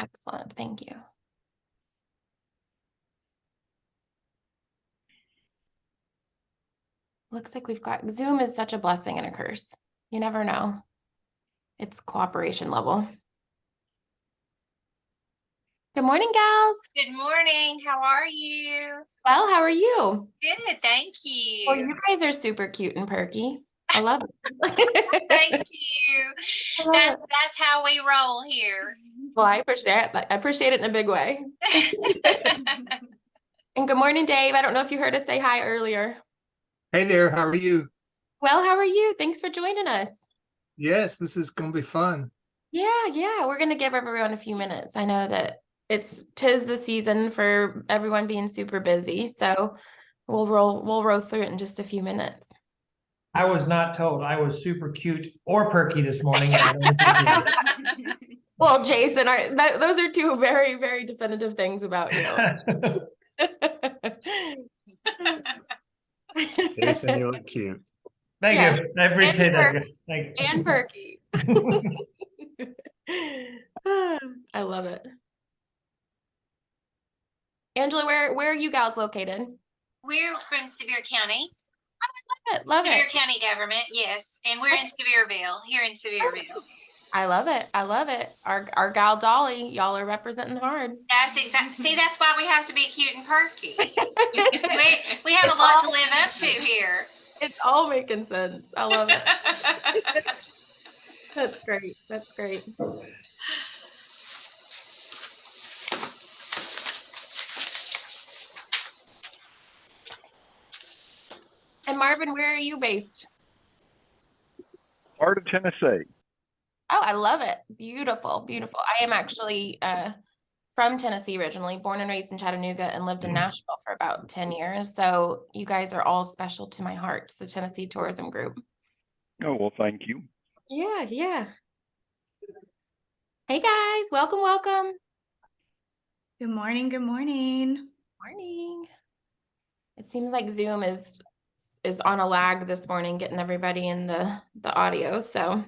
Excellent. Thank you. Looks like we've got Zoom is such a blessing and a curse. You never know. It's cooperation level. Good morning, gals. Good morning. How are you? Well, how are you? Good, thank you. Well, you guys are super cute and perky. I love it. Thank you. That's how we roll here. Well, I appreciate it. I appreciate it in a big way. And good morning, Dave. I don't know if you heard us say hi earlier. Hey there, how are you? Well, how are you? Thanks for joining us. Yes, this is going to be fun. Yeah. We're going to give everyone a few minutes. I know that tis the season for everyone being super busy. So we'll roll through it in just a few minutes. I was not told I was super cute or perky this morning. Well, Jason, those are two very, very definitive things about you. Jason, you look cute. Thank you. I appreciate that. Thank you. And perky. I love it. Angela, where are you gals located? We're from Sevier County. Love Sevier it. County government, yes. And we're in Sevierville, here in Sevierville. I love it. Our gal Dolly, y'all are representing hard. That's exactly. See, that's why we have to be cute and perky. we have a lot to live up to here. It's all making sense. I love it. That's great. That's great. And Marvin, where are you based? Part of Tennessee. Oh, I love it. Beautiful, beautiful. I am actually from Tennessee originally, born and raised in Chattanooga and lived in Nashville for about 10 years. So you guys are all special to my heart, the Tennessee Tourism Group. Oh, well, thank you. Yeah. Hey guys, welcome. Good morning. Morning. It seems like Zoom is on a lag this morning, getting everybody in the audio. So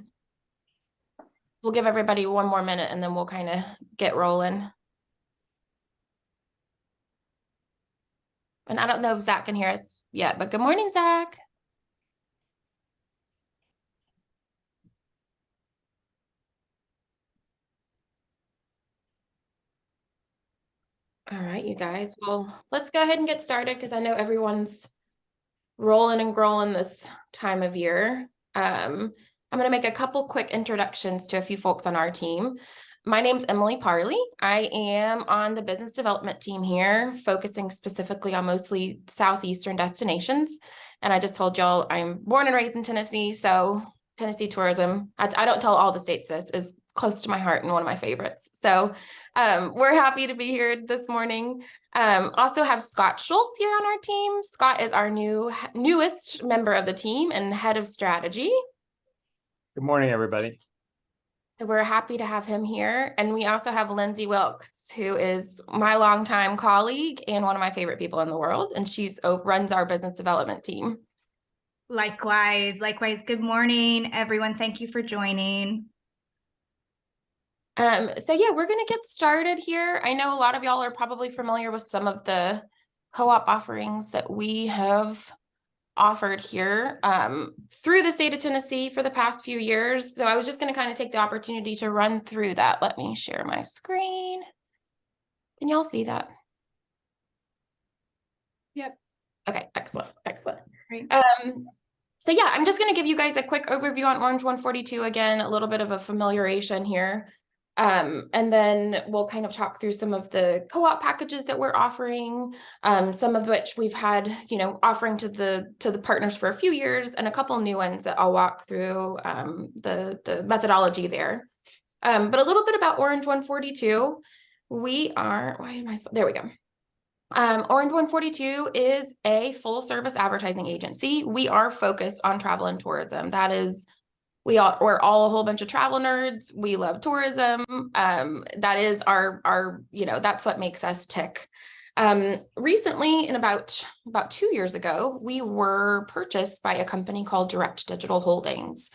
we'll give everybody one more minute and then we'll kind of get rolling. And I don't know if Zach can hear us yet, but good morning, Zach. All right, you guys. Well, let's go ahead and get started because I know everyone's rolling and growing this time of year. I'm going to make a couple quick introductions to a few folks on our team. My name's Emily Parley. I am on the business development team here, focusing specifically on mostly Southeastern destinations. And I just told y'all I'm born and raised in Tennessee, so Tennessee tourism, I don't tell all the states this, is close to my heart and one of my favorites. So we're happy to be here this morning. Also have Scott Schultz here on our team. Scott is our newest member of the team and head of strategy. Good morning, everybody. So we're happy to have him here. And we also have Lindsay Wilkes, who is my longtime colleague and one of my favorite people in the world. And she's runs our business development team. Likewise. Good morning, everyone. Thank you for joining. So yeah, we're going to get started here. I know a lot of y'all are probably familiar with some of the co-op offerings that we have offered here through the state of Tennessee for the past few years. So I was just going to kind of take the opportunity to run through that. Let me share my screen. Can y'all see that? Yep. Okay, excellent. Great. So yeah, I'm just going to give you guys a quick overview on Orange142 again, a little bit of a familiarization here. And then we'll kind of talk through some of the co-op packages that we're offering, some of which we've had, offering to the partners for a few years, and a couple new ones that I'll walk through the methodology there. But a little bit about Orange142. There we go. Orange142 is a full service advertising agency. We are focused on travel and tourism. That is, we're all a whole bunch of travel nerds. We love tourism. That is our that's what makes us tick. Recently, in about 2 years ago, we were purchased by a company called Direct Digital Holdings.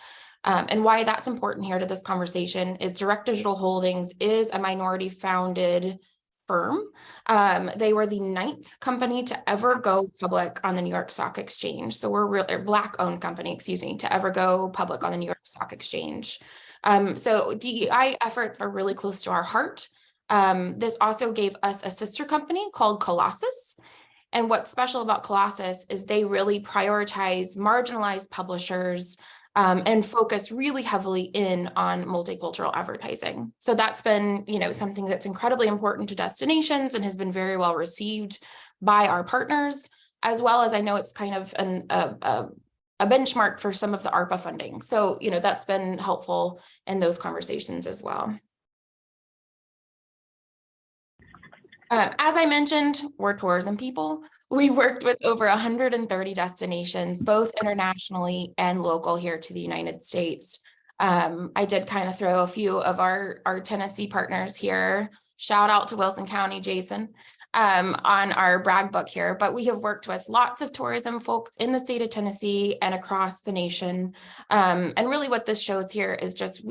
And why that's important here to this conversation is Direct Digital Holdings is a minority founded firm. They were the 9th company to ever go public on the New York Stock Exchange. So we're a Black-owned company, excuse me, to ever go public on the New York Stock Exchange. So DEI efforts are really close to our heart. This also gave us a sister company called Colossus. And what's special about Colossus is they really prioritize marginalized publishers and focus really heavily in on multicultural advertising. So that's been, something that's incredibly important to destinations and has been very well received by our partners, as well as I know it's kind of a benchmark for some of the ARPA funding. So, that's been helpful in those conversations as well. As I mentioned, we're tourism people. We worked with over 130 destinations, both internationally and local here to the United States. I did kind of throw a few of our Tennessee partners here. Shout out to Wilson County, Jason, on our brag book here. But we have worked with lots of tourism folks in the state of Tennessee and across the nation. And really what this shows here is just,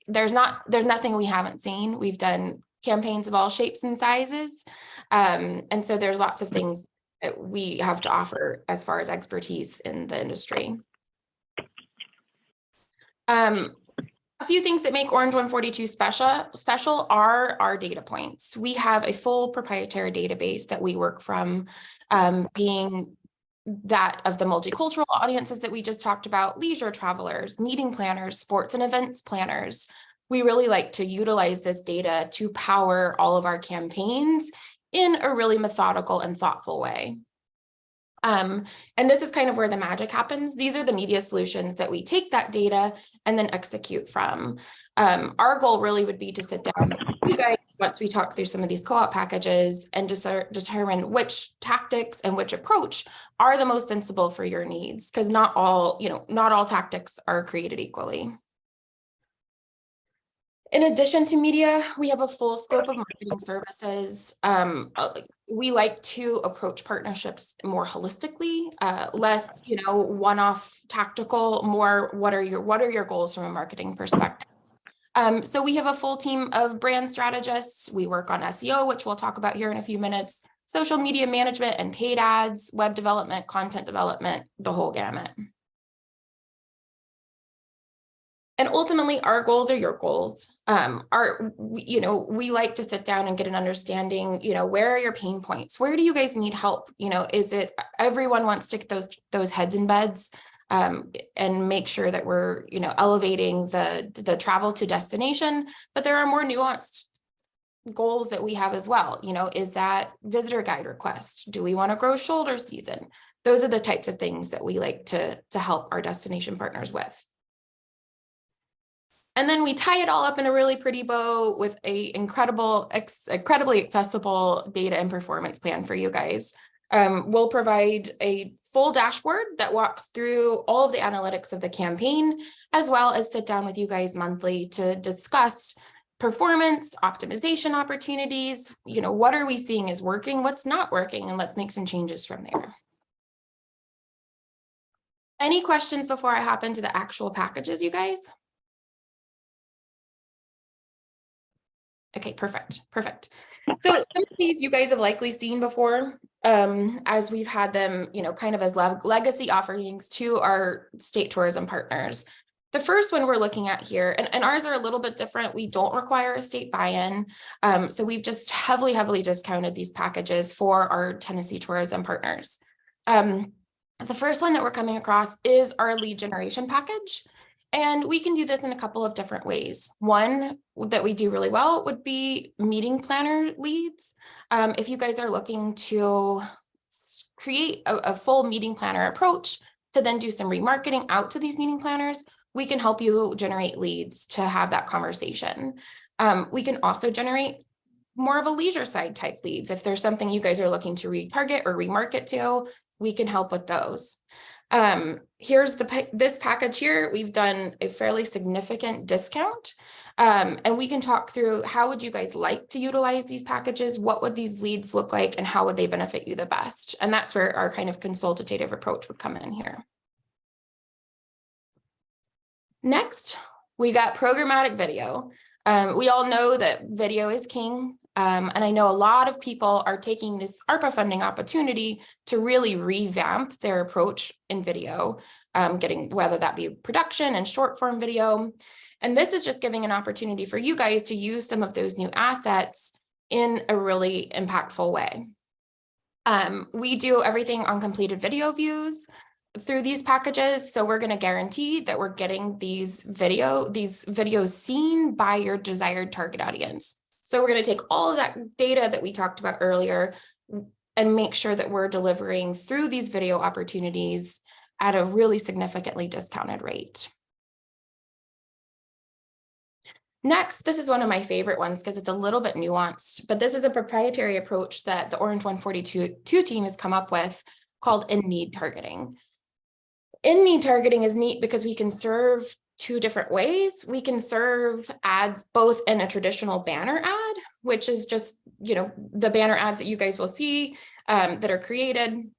there's nothing we haven't seen. We've done campaigns of all shapes and sizes. And so there's lots of things that we have to offer as far as expertise in the industry. A few things that make Orange142 special are our data points. We have a full proprietary database that we work from, being that of the multicultural audiences that we just talked about, leisure travelers, meeting planners, sports and events planners. We really like to utilize this data to power all of our campaigns in a really methodical and thoughtful way. And this is kind of where the magic happens. These are the media solutions that we take that data and then execute from. Our goal really would be to sit down with you guys once we talk through some of these co-op packages and just determine which tactics and which approach are the most sensible for your needs, because not all tactics are created equally. In addition to media, we have a full scope of marketing services. We like to approach partnerships more holistically, less, one-off tactical, more what are your goals from a marketing perspective. So we have a full team of brand strategists. We work on SEO, which we'll talk about here in a few minutes, social media management and paid ads, web development, content development, the whole gamut. And ultimately, our goals are your goals. We like to sit down and get an understanding, where are your pain points? Where do you guys need help? Is it everyone wants to get those heads in beds, and make sure that we're, elevating the travel to destination, but there are more nuanced goals that we have as well. Is that visitor guide request? Do we want to grow shoulder season? Those are the types of things that we like to help our destination partners with. And then we tie it all up in a really pretty bow with a incredibly accessible data and performance plan for you guys. We'll provide a full dashboard that walks through all of the analytics of the campaign, as well as sit down with you guys monthly to discuss performance, optimization opportunities. What are we seeing is working, what's not working, and let's make some changes from there. Any questions before I hop into the actual packages, you guys? Okay, perfect. So some of these you guys have likely seen before, as we've had them, kind of as legacy offerings to our state tourism partners. The first one we're looking at here, and ours are a little bit different. We don't require a state buy-in. So we've just heavily discounted these packages for our Tennessee tourism partners. The first one that we're coming across is our lead generation package. And we can do this in a couple of different ways. One that we do really well would be meeting planner leads. If you guys are looking to create a full meeting planner approach to then do some remarketing out to these meeting planners, we can help you generate leads to have that conversation. We can also generate more of a leisure side type leads. If there's something you guys are looking to retarget or remarket to, we can help with those. Here's this package here. We've done a fairly significant discount, and we can talk through how would you guys like to utilize these packages? What would these leads look like, and how would they benefit you the best? And that's where our kind of consultative approach would come in here. Next, we got programmatic video. We all know that video is king. And I know a lot of people are taking this ARPA funding opportunity to really revamp their approach in video, getting whether that be production and short form video. And this is just giving an opportunity for you guys to use some of those new assets in a really impactful way. We do everything on completed video views through these packages. So we're going to guarantee that we're getting these videos seen by your desired target audience. So we're going to take all of that data that we talked about earlier and make sure that we're delivering through these video opportunities at a really significantly discounted rate. Next, this is one of my favorite ones because it's a little bit nuanced, but this is a proprietary approach that the Orange142 team has come up with called in-need targeting. In-need targeting is neat because we can serve two different ways. We can serve ads both in a traditional banner ad, which is just, the banner ads that you guys will see that are created.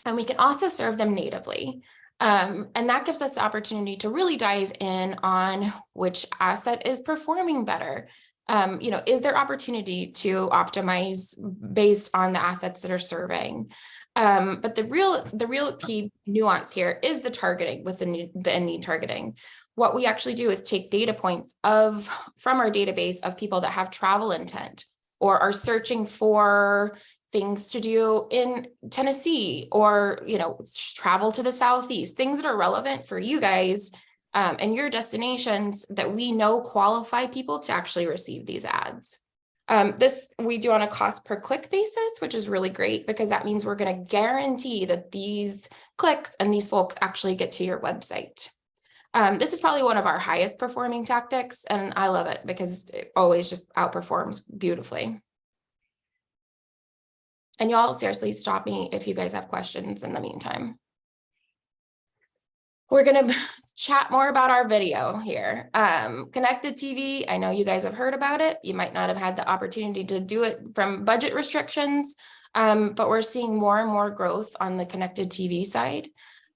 And we can also serve them natively. And that gives us the opportunity to really dive in on which asset is performing better. Is there opportunity to optimize based on the assets that are serving? But the real key nuance here is the targeting with the in-need targeting. What we actually do is take data points from our database of people that have travel intent or are searching for things to do in Tennessee or, travel to the Southeast, things that are relevant for you guys and your destinations that we know qualify people to actually receive these ads. This we do on a cost per click basis, which is really great because that means we're going to guarantee that these clicks and these folks actually get to your website. This is probably one of our highest performing tactics, and I love it because it always just outperforms beautifully. And y'all seriously stop me if you guys have questions in the meantime. We're going to chat more about our video here. Connected TV, I know you guys have heard about it. You might not have had the opportunity to do it from budget restrictions, but we're seeing more and more growth on the connected TV side.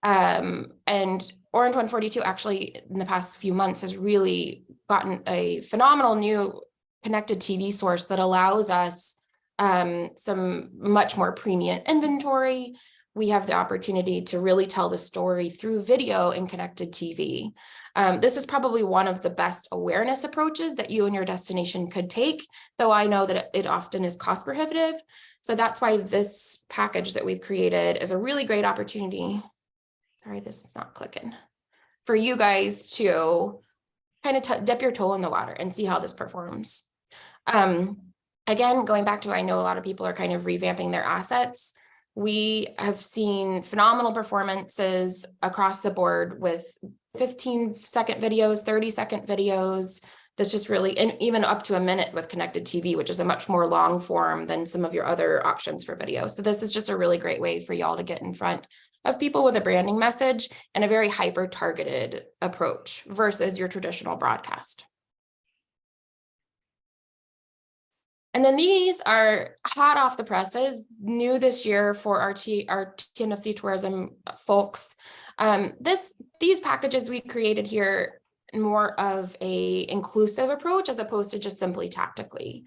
And Orange142 actually in the past few months has really gotten a phenomenal new connected TV source that allows us some much more premium inventory. We have the opportunity to really tell the story through video and connected TV. This is probably one of the best awareness approaches that you and your destination could take, though I know that it often is cost prohibitive. So that's why this package that we've created is a really great opportunity. Sorry, this is not clicking. For you guys to kind of dip your toe in the water and see how this performs. Again, going back to, I know a lot of people are kind of revamping their assets. We have seen phenomenal performances across the board with 15-second videos, 30-second videos. That's just really, and even up to a minute with connected TV, which is a much more long form than some of your other options for video. So this is just a really great way for y'all to get in front of people with a branding message and a very hyper targeted approach versus your traditional broadcast. And then these are hot off the presses, new this year for our Tennessee tourism folks. These packages we created here more of a inclusive approach as opposed to just simply tactically.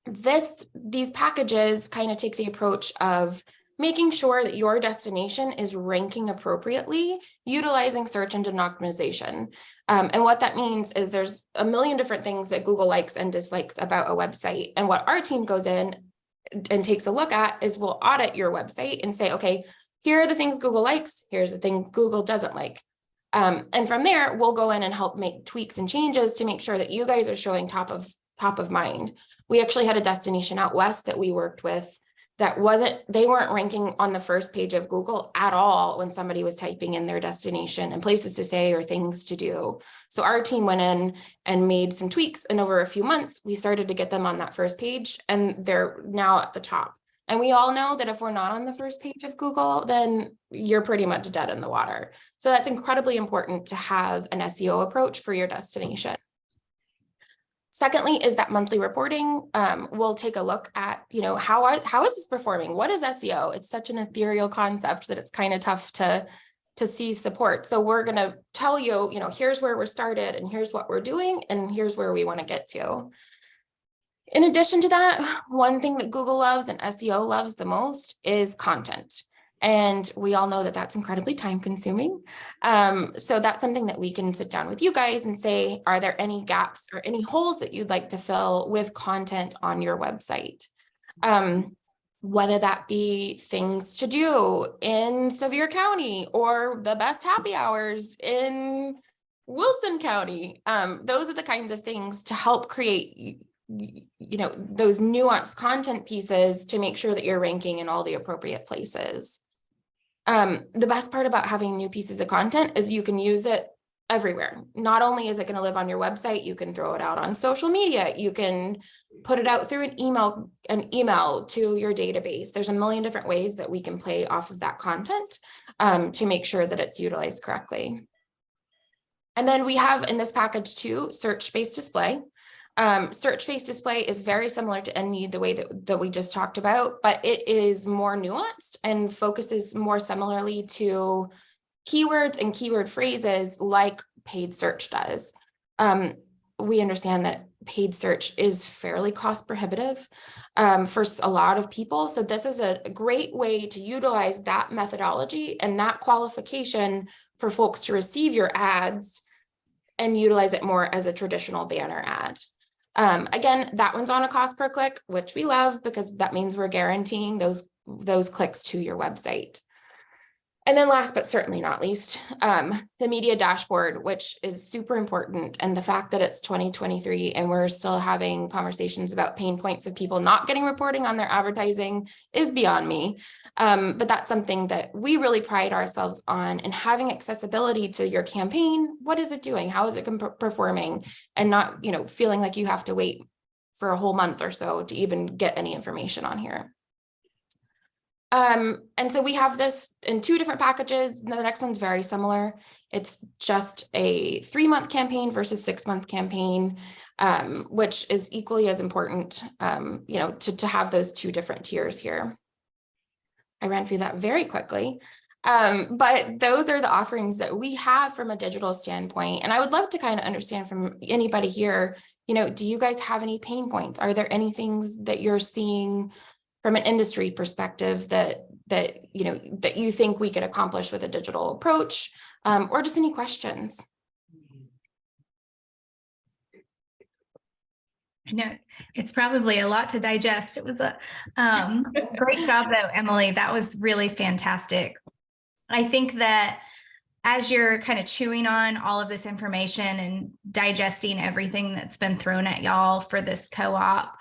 These packages kind of take the approach of making sure that your destination is ranking appropriately, utilizing search engine optimization. And what that means is there's a million different things that Google likes and dislikes about a website. And what our team goes in and takes a look at is we'll audit your website and say, okay, here are the things Google likes, here's the thing Google doesn't like. And from there, we'll go in and help make tweaks and changes to make sure that you guys are showing top of mind. We actually had a destination out west that we worked with they weren't ranking on the first page of Google at all when somebody was typing in their destination and places to stay or things to do. So our team went in and made some tweaks, and over a few months, we started to get them on that first page, and they're now at the top. And we all know that if we're not on the first page of Google, then you're pretty much dead in the water. So that's incredibly important to have an SEO approach for your destination. Secondly, is that monthly reporting. We'll take a look at, how is this performing? What is SEO? It's such an ethereal concept that it's kind of tough to to see support. So we're going to tell you, here's where we're started and here's what we're doing and here's where we want to get to. In addition to that, one thing that Google loves and SEO loves the most is content. And we all know that that's incredibly time consuming. So that's something that we can sit down with you guys and say, are there any gaps or any holes that you'd like to fill with content on your website? Whether that be things to do in Sevier County or the best happy hours in Wilson County. Those are the kinds of things to help create those nuanced content pieces to make sure that you're ranking in all the appropriate places. The best part about having new pieces of content is you can use it everywhere. Not only is it going to live on your website, you can throw it out on social media. You can put it out through an email to your database. There's a million different ways that we can play off of that content to make sure that it's utilized correctly. And then we have in this package too, search-based display. Search-based display is very similar to any the way that we just talked about, but it is more nuanced and focuses more similarly to keywords and keyword phrases like paid search does. We understand that paid search is fairly cost prohibitive for a lot of people. So this is a great way to utilize that methodology and that qualification for folks to receive your ads and utilize it more as a traditional banner ad. Again, that one's on a cost per click, which we love because that means we're guaranteeing those clicks to your website. And then last, but certainly not least, the media dashboard, which is super important. And the fact that it's 2023 and we're still having conversations about pain points of people not getting reporting on their advertising is beyond me. But that's something that we really pride ourselves on, and having accessibility to your campaign. What is it doing? How is it performing? And not, feeling like you have to wait for a whole month or so to even get any information on here. And so we have this in 2 different packages. The next one's very similar. It's just a 3-month campaign versus 6-month campaign, which is equally as important, to have those 2 different tiers here. I ran through that very quickly. But those are the offerings that we have from a digital standpoint. And I would love to kind of understand from anybody here, do you guys have any pain points? Are there any things that you're seeing from an industry perspective that you think we could accomplish with a digital approach, or just any questions? I know it's probably a lot to digest. It was a great job though, Emily. That was really fantastic. I think that as you're kind of chewing on all of this information and digesting everything that's been thrown at y'all for this co-op,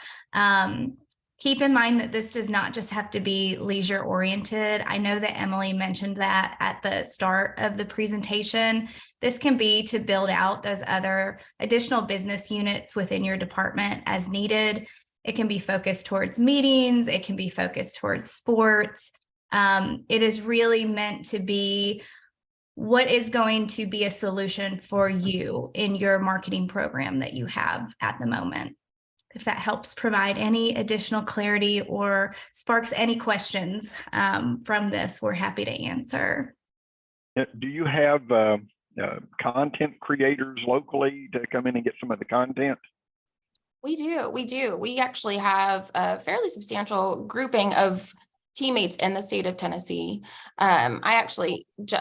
keep in mind that this does not just have to be leisure oriented. I know that Emily mentioned that at the start of the presentation. This can be to build out those other additional business units within your department as needed. It can be focused towards meetings. It can be focused towards sports. It is really meant to be what is going to be a solution for you in your marketing program that you have at the moment. If that helps provide any additional clarity or sparks any questions from this, we're happy to answer. Do you have content creators locally to come in and get some of the content? We do. We actually have a fairly substantial grouping of teammates in the state of Tennessee. I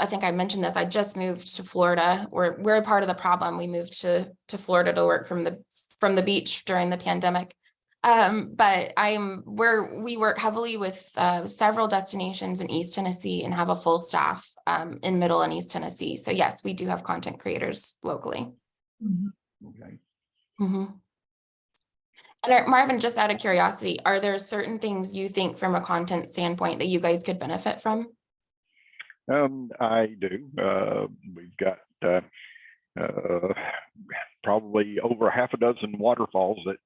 think I mentioned this. I just moved to Florida. We're a part of the problem. We moved to Florida to work from the beach during the pandemic. But we work heavily with several destinations in East Tennessee and have a full staff in Middle and East Tennessee. So yes, we do have content creators locally. Okay. Mm-hmm. And Marvin, just out of curiosity, are there certain things you think from a content standpoint that you guys could benefit from? I do. We've got probably over 6 waterfalls that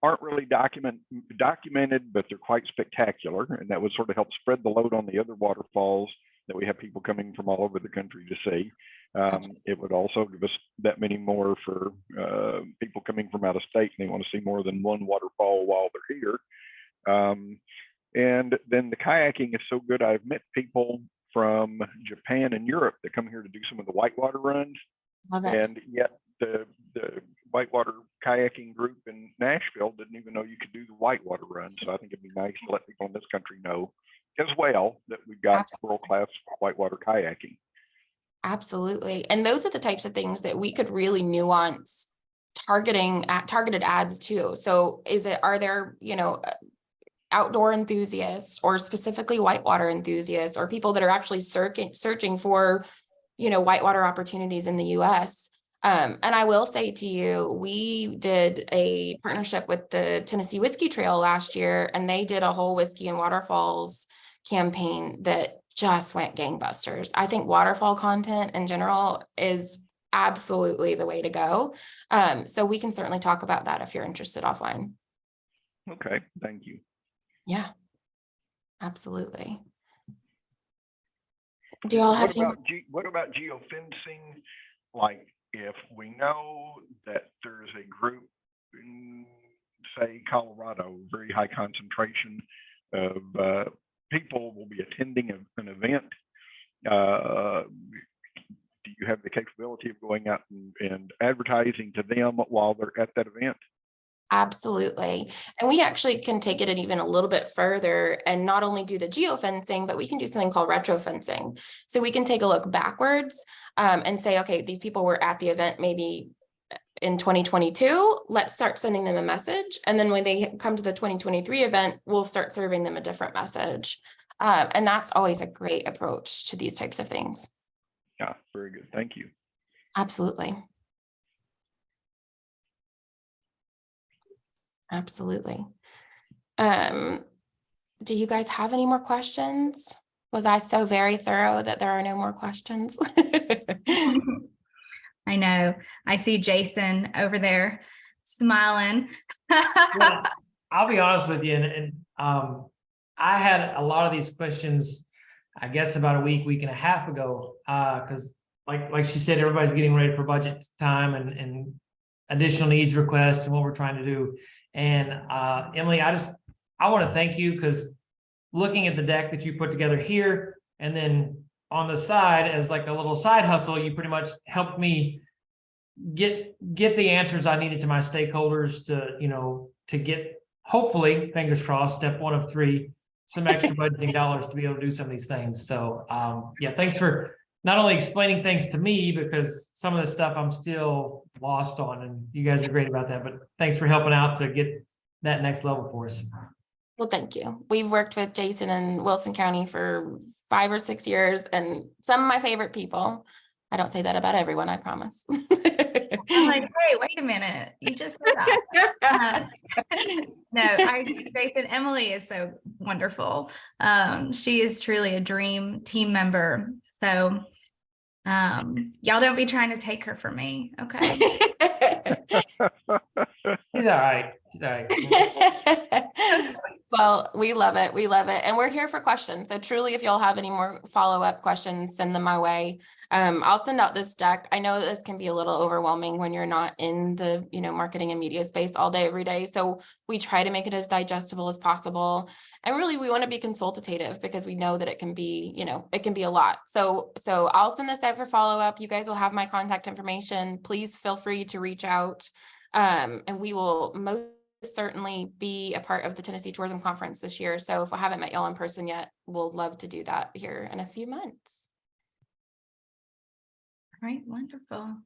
aren't really documented, but they're quite spectacular. And that would sort of help spread the load on the other waterfalls that we have people coming from all over the country to see. It would also give us that many more for people coming from out of state, and they want to see more than one waterfall while they're here. And then the kayaking is so good. I've met people from Japan and Europe that come here to do some of the whitewater runs. Love it. And yet the whitewater kayaking group in Nashville didn't even know you could do the whitewater run. So I think it'd be nice to let people in this country know as well that we've got Absolutely. world-class whitewater kayaking. Absolutely. And those are the types of things that we could really nuance targeted ads too. So are there, outdoor enthusiasts or specifically whitewater enthusiasts or people that are actually searching for, whitewater opportunities in the US. And I will say to you, we did a partnership with the Tennessee Whiskey Trail last year, and they did a whole whiskey and waterfalls campaign that just went gangbusters. I think waterfall content in general is absolutely the way to go. So we can certainly talk about that if you're interested offline. Okay, thank you. Yeah, absolutely. Do y'all have What about geofencing? Like if we know that there's a group in, say, Colorado, very high concentration of people will be attending an event, do you have the capability of going out and advertising to them while they're at that event? Absolutely. And we actually can take it even a little bit further and not only do the geofencing, but we can do something called retrofencing. So we can take a look backwards and say, okay, these people were at the event maybe in 2022, let's start sending them a message. And then when they come to the 2023 event, we'll start serving them a different message. And that's always a great approach to these types of things. Yeah, very good. Thank you. Absolutely. Absolutely. Do you guys have any more questions? Was I so very thorough that there are no more questions? I know. I see Jason over there smiling. Well, I'll be honest with you, and I had a lot of these questions, I guess about a week and a half ago, because like she said, everybody's getting ready for budget time and additional needs requests and what we're trying to do. And Emily, I want to thank you, because looking at the deck that you put together here, and then on the side as like a little side hustle, you pretty much helped me get the answers I needed to my stakeholders to get, hopefully, fingers crossed, step 1 of 3, some extra budgeting dollars to be able to do some of these things. So yeah, thanks for not only explaining things to me, because some of the stuff I'm still lost on, and you guys are great about that, but thanks for helping out to get that next level for us. Well, thank you. We've worked with Jason in Wilson County for 5 or 6 years, and some of my favorite people. I don't say that about everyone, I promise. I'm like, hey, wait a minute. You just said that. Jason, Emily is so wonderful. She is truly a dream team member. So y'all don't be trying to take her from me. Okay. He's all right. He's all right. Well, we love it. We love it. And we're here for questions. So truly, if y'all have any more follow-up questions, send them my way. I'll send out this deck. I know this can be a little overwhelming when you're not in the, marketing and media space all day, every day. So we try to make it as digestible as possible. And really, we want to be consultative, because we know that it can be, it can be a lot. So I'll send this out for follow-up. You guys will have my contact information. Please feel free to reach out. And we will most certainly be a part of the Tennessee Tourism Conference this year. So if I haven't met y'all in person yet, we'll love to do that here in a few months. All right, wonderful.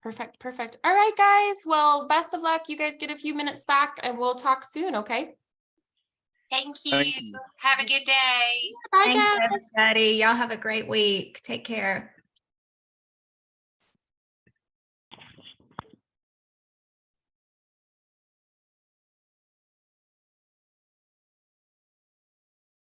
Perfect. Perfect. All right, guys. Well, best of luck. You guys get a few minutes back and we'll talk soon. Okay. Thank you. Thank you. Have a good day. Bye, Thanks, guys. everybody. Y'all have a great week. Take care.